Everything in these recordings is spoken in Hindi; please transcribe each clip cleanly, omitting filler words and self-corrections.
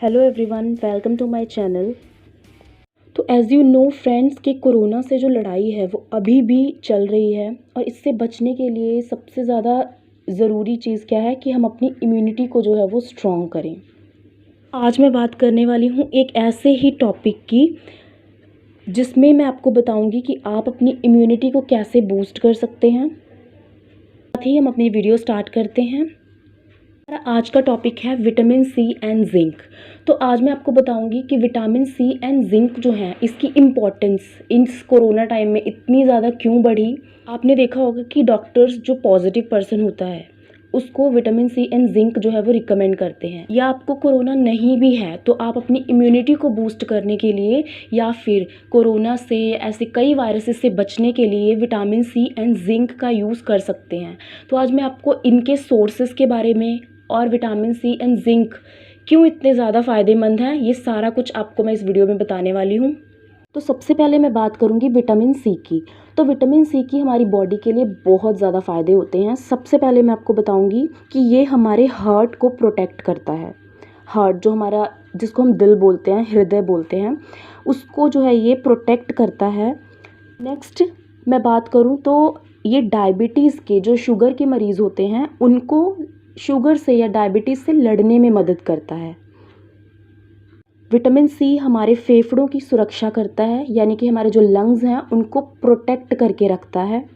Hello everyone, welcome to my channel. तो एज़ यू नो फ्रेंड्स कि कोरोना से जो लड़ाई है वो अभी भी चल रही है और इससे बचने के लिए सबसे ज़्यादा ज़रूरी चीज़ क्या है कि हम अपनी इम्यूनिटी को जो है वो स्ट्रॉन्ग करें। आज मैं बात करने वाली हूँ एक ऐसे ही टॉपिक की जिसमें मैं आपको बताऊँगी कि आप अपनी इम्यूनिटी को कैसे बूस्ट कर सकते हैं। साथ ही हम अपनी वीडियो स्टार्ट करते हैं। हमारा आज का टॉपिक है विटामिन सी एंड जिंक। तो आज मैं आपको बताऊंगी कि विटामिन सी एंड जिंक जो है इसकी इम्पोर्टेंस इस कोरोना टाइम में इतनी ज़्यादा क्यों बढ़ी। आपने देखा होगा कि डॉक्टर्स जो पॉजिटिव पर्सन होता है उसको विटामिन सी एंड जिंक जो है वो रिकमेंड करते हैं। या आपको कोरोना नहीं भी है तो आप अपनी इम्यूनिटी को बूस्ट करने के लिए या फिर कोरोना से ऐसे कई वायरसेस से बचने के लिए विटामिन सी एंड जिंक का यूज़ कर सकते हैं। तो आज मैं आपको इनके सोर्सेज के बारे में और विटामिन सी एंड जिंक क्यों इतने ज़्यादा फ़ायदेमंद हैं ये सारा कुछ आपको मैं इस वीडियो में बताने वाली हूँ। तो सबसे पहले मैं बात करूँगी विटामिन सी की। तो विटामिन सी की हमारी बॉडी के लिए बहुत ज़्यादा फ़ायदे होते हैं। सबसे पहले मैं आपको बताऊँगी कि ये हमारे हार्ट को प्रोटेक्ट करता है। हार्ट जो हमारा, जिसको हम दिल बोलते हैं, हृदय बोलते हैं, उसको जो है ये प्रोटेक्ट करता है। नेक्स्ट मैं बात करूँ तो ये डायबिटीज़ के जो शुगर के मरीज़ होते हैं उनको शुगर से या डायबिटीज़ से लड़ने में मदद करता है। विटामिन सी हमारे फेफड़ों की सुरक्षा करता है, यानी कि हमारे जो लंग्स हैं उनको प्रोटेक्ट करके रखता है।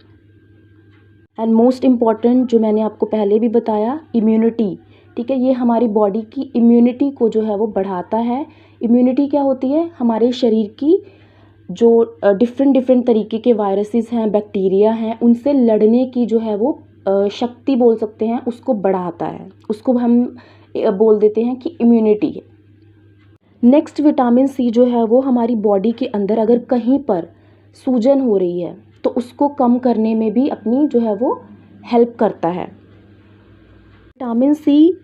एंड मोस्ट इम्पॉर्टेंट जो मैंने आपको पहले भी बताया, इम्यूनिटी। ठीक है, ये हमारी बॉडी की इम्यूनिटी को जो है वो बढ़ाता है। इम्यूनिटी क्या होती है? हमारे शरीर की जो डिफरेंट तरीके के वायरसेस हैं, बैक्टीरिया हैं, उनसे लड़ने की जो है वो शक्ति बोल सकते हैं, उसको बढ़ाता है। उसको हम बोल देते हैं कि इम्यूनिटी है। नेक्स्ट विटामिन सी जो है वो हमारी बॉडी के अंदर अगर कहीं पर सूजन हो रही है तो उसको कम करने में भी अपनी जो है वो हेल्प करता है। विटामिन सी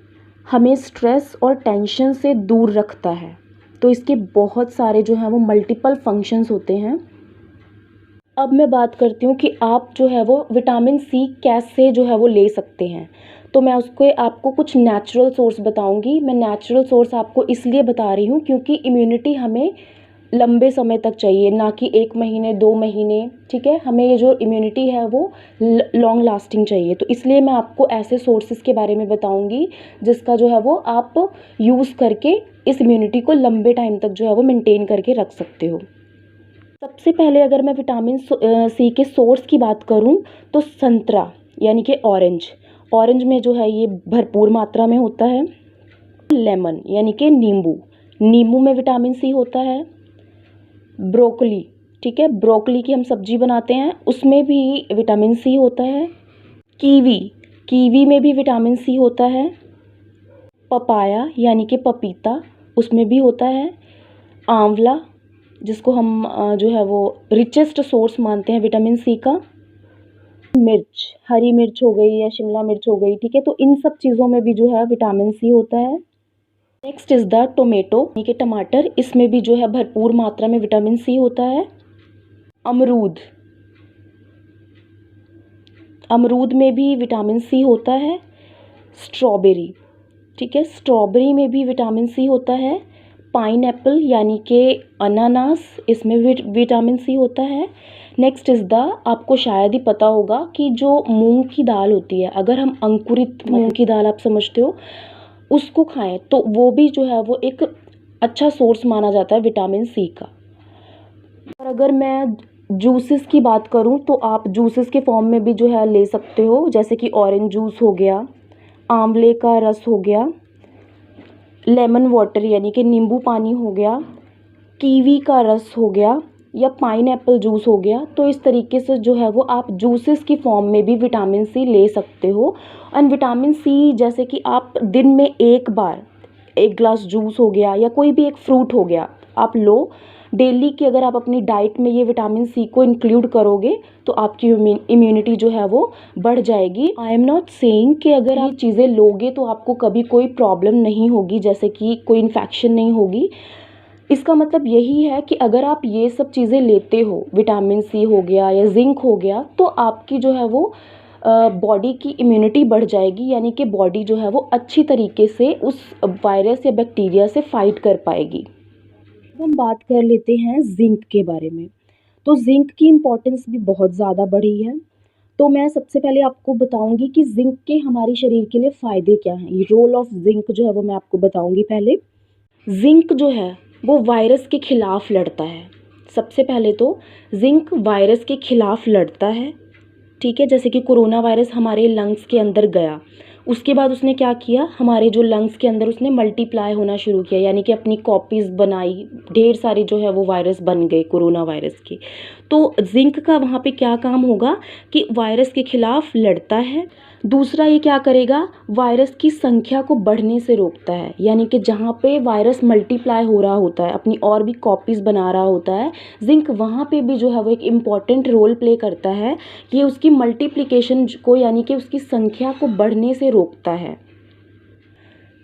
हमें स्ट्रेस और टेंशन से दूर रखता है। तो इसके बहुत सारे जो हैं वो मल्टीपल फंक्शंस होते हैं। अब मैं बात करती हूँ कि आप जो है वो विटामिन सी कैसे जो है वो ले सकते हैं। तो मैं उसको आपको कुछ नेचुरल सोर्स बताऊँगी। मैं नेचुरल सोर्स आपको इसलिए बता रही हूँ क्योंकि इम्यूनिटी हमें लंबे समय तक चाहिए, ना कि 1 महीने 2 महीने। ठीक है, हमें ये जो इम्यूनिटी है वो लॉन्ग लास्टिंग चाहिए। तो इसलिए मैं आपको ऐसे सोर्सेज के बारे में बताऊँगी जिसका जो है वो आप यूज़ करके इस इम्यूनिटी को लंबे टाइम तक जो है वो मेंटेन करके रख सकते हो। सबसे पहले अगर मैं विटामिन सी के सोर्स की बात करूं तो संतरा यानी कि ऑरेंज में जो है ये भरपूर मात्रा में होता है। लेमन यानी कि नींबू में विटामिन सी होता है। ब्रोकली, ठीक है, ब्रोकली की हम सब्जी बनाते हैं, उसमें भी विटामिन सी होता है। कीवी में भी विटामिन सी होता है। पपाया यानी कि पपीता, उसमें भी होता है। आंवला, जिसको हम जो है वो रिचेस्ट सोर्स मानते हैं विटामिन सी का। मिर्च, हरी मिर्च हो गई या शिमला मिर्च हो गई, ठीक है, तो इन सब चीज़ों में भी जो है विटामिन सी होता है। नेक्स्ट इज़ द टोमेटो यानी कि टमाटर, इसमें भी जो है भरपूर मात्रा में विटामिन सी होता है। अमरूद में भी विटामिन सी होता है। स्ट्रॉबेरी, ठीक है, स्ट्रॉबेरी में भी विटामिन सी होता है। पाइनएप्पल यानी कि अनानास, इसमें विटामिन सी होता है। नेक्स्ट इज़ द, आपको शायद ही पता होगा कि जो मूंग की दाल होती है, अगर हम अंकुरित मूंग की दाल, आप समझते हो, उसको खाएं तो वो भी जो है वो एक अच्छा सोर्स माना जाता है विटामिन सी का। और अगर मैं जूसेस की बात करूं तो आप जूसेस के फॉर्म में भी जो है ले सकते हो, जैसे कि ऑरेंज जूस हो गया, आंवले का रस हो गया, लेमन वाटर यानी कि नींबू पानी हो गया, कीवी का रस हो गया या पाइनएप्पल जूस हो गया। तो इस तरीके से जो है वो आप जूसेस की फॉर्म में भी विटामिन सी ले सकते हो। एंड विटामिन सी जैसे कि आप दिन में एक बार 1 ग्लास जूस हो गया या कोई भी एक फ्रूट हो गया आप लो डेली की। अगर आप अपनी डाइट में ये विटामिन सी को इंक्लूड करोगे तो आपकी इम्यूनिटी जो है वो बढ़ जाएगी। आई एम नॉट सेइंग कि अगर आप चीज़ें लोगे तो आपको कभी कोई प्रॉब्लम नहीं होगी, जैसे कि कोई इन्फेक्शन नहीं होगी। इसका मतलब यही है कि अगर आप ये सब चीज़ें लेते हो, विटामिन सी हो गया या जिंक हो गया, तो आपकी जो है वो बॉडी की इम्यूनिटी बढ़ जाएगी, यानी कि बॉडी जो है वो अच्छी तरीके से उस वायरस या बैक्टीरिया से फाइट कर पाएगी। अब हम बात कर लेते हैं जिंक के बारे में। तो जिंक की इम्पोर्टेंस भी बहुत ज़्यादा बढ़ी है। तो मैं सबसे पहले आपको बताऊंगी कि जिंक के हमारे शरीर के लिए फ़ायदे क्या हैं। ये रोल ऑफ जिंक जो है वो मैं आपको बताऊंगी। पहले जिंक जो है वो वायरस के खिलाफ लड़ता है। सबसे पहले तो जिंक वायरस के खिलाफ लड़ता है, ठीक है। जैसे कि कोरोना वायरस हमारे लंग्स के अंदर गया, उसके बाद उसने क्या किया, हमारे जो लंग्स के अंदर उसने मल्टीप्लाई होना शुरू किया, यानी कि अपनी कॉपीज़ बनाई, ढेर सारे जो है वो वायरस बन गए कोरोना वायरस के। तो जिंक का वहाँ पे क्या काम होगा कि वायरस के खिलाफ लड़ता है। दूसरा ये क्या करेगा, वायरस की संख्या को बढ़ने से रोकता है, यानी कि जहाँ पे वायरस मल्टीप्लाई हो रहा होता है, अपनी और भी कॉपीज़ बना रहा होता है, जिंक वहाँ पे भी जो है वो एक इम्पॉर्टेंट रोल प्ले करता है कि उसकी मल्टीप्लिकेशन को, यानी कि उसकी संख्या को बढ़ने से रोकता है।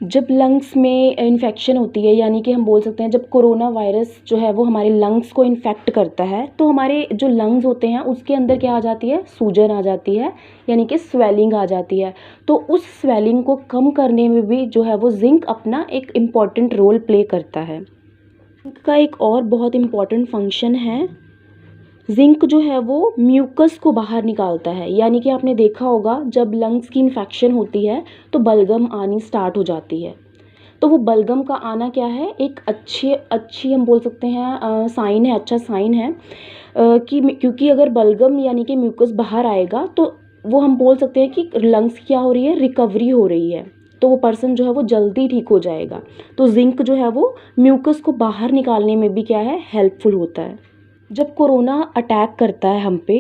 जब लंग्स में इन्फेक्शन होती है, यानी कि हम बोल सकते हैं जब कोरोना वायरस जो है वो हमारे लंग्स को इन्फेक्ट करता है, तो हमारे जो लंग्स होते हैं उसके अंदर क्या आ जाती है, सूजन आ जाती है, यानी कि स्वेलिंग आ जाती है। तो उस स्वेलिंग को कम करने में भी जो है वो जिंक अपना एक इम्पॉर्टेंट रोल प्ले करता है। जिंक का एक और बहुत इम्पॉर्टेंट फंक्शन है, जिंक जो है वो म्यूकस को बाहर निकालता है। यानी कि आपने देखा होगा जब लंग्स की इन्फेक्शन होती है तो बलगम आनी स्टार्ट हो जाती है। तो वो बलगम का आना क्या है, एक अच्छी हम बोल सकते हैं साइन है, अच्छा साइन है कि क्योंकि अगर बलगम यानी कि म्यूकस बाहर आएगा तो वो हम बोल सकते हैं कि लंग्स क्या हो रही है, रिकवरी हो रही है, तो वो पर्सन जो है वो जल्दी ठीक हो जाएगा। तो जिंक जो है वो म्यूकस को बाहर निकालने में भी क्या है, हेल्पफुल होता है। जब कोरोना अटैक करता है हम पे,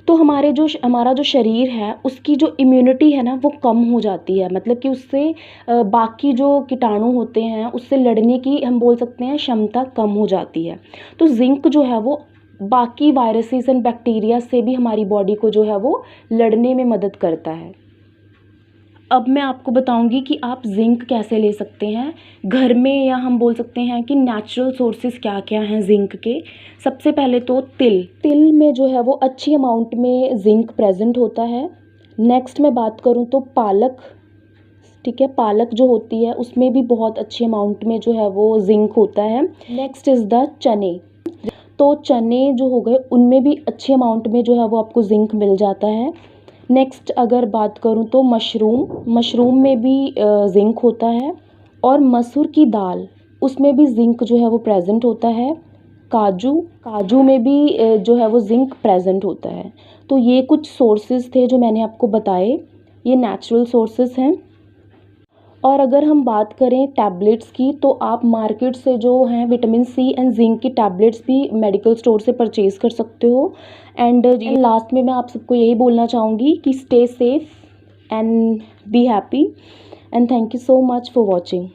तो हमारा जो शरीर है उसकी जो इम्यूनिटी है ना वो कम हो जाती है। मतलब कि उससे बाकी जो कीटाणु होते हैं उससे लड़ने की हम बोल सकते हैं क्षमता कम हो जाती है। तो जिंक जो है वो बाकी वायरसेस एंड बैक्टीरिया से भी हमारी बॉडी को जो है वो लड़ने में मदद करता है। अब मैं आपको बताऊंगी कि आप जिंक कैसे ले सकते हैं घर में, या हम बोल सकते हैं कि नेचुरल सोर्सेज क्या क्या हैं जिंक के। सबसे पहले तो तिल में जो है वो अच्छी अमाउंट में जिंक प्रेजेंट होता है। नेक्स्ट मैं बात करूं तो पालक, ठीक है, पालक जो होती है उसमें भी बहुत अच्छी अमाउंट में जो है वो जिंक होता है। नेक्स्ट इज़ द चने। तो चने जो हो गए उनमें भी अच्छी अमाउंट में जो है वो आपको जिंक मिल जाता है। नेक्स्ट अगर बात करूँ तो मशरूम में भी जिंक होता है। और मसूर की दाल, उसमें भी जिंक जो है वो प्रेजेंट होता है। काजू में भी जो है वो जिंक प्रेजेंट होता है। तो ये कुछ सोर्सेज थे जो मैंने आपको बताए, ये नेचुरल सोर्सेज हैं। और अगर हम बात करें टैबलेट्स की, तो आप मार्केट से जो हैं विटामिन सी एंड जिंक की टैबलेट्स भी मेडिकल स्टोर से परचेज़ कर सकते हो। एंड लास्ट में मैं आप सबको यही बोलना चाहूँगी कि stay safe and be happy and thank you so much for watching.